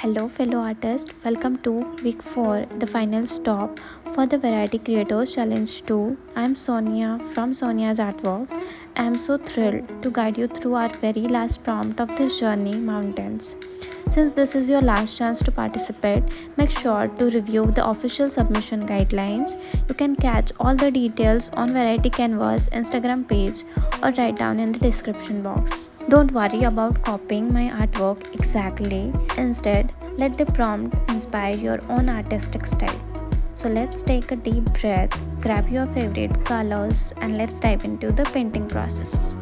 Hello, fellow artists. Welcome to week 4, the final stop for the Variety Creators Challenge 2. I'm Sonia from Sonia's Artworks. I'm so thrilled to guide you through our very last prompt of this journey, mountains. Since this is your last chance to participate, make sure to review the official submission guidelines. You can catch all the details on Variety Canvas Instagram page or write down in the description box. Don't worry about copying my artwork exactly. Instead, let the prompt inspire your own artistic style. So let's take a deep breath, grab your favorite colors, and let's dive into the painting process.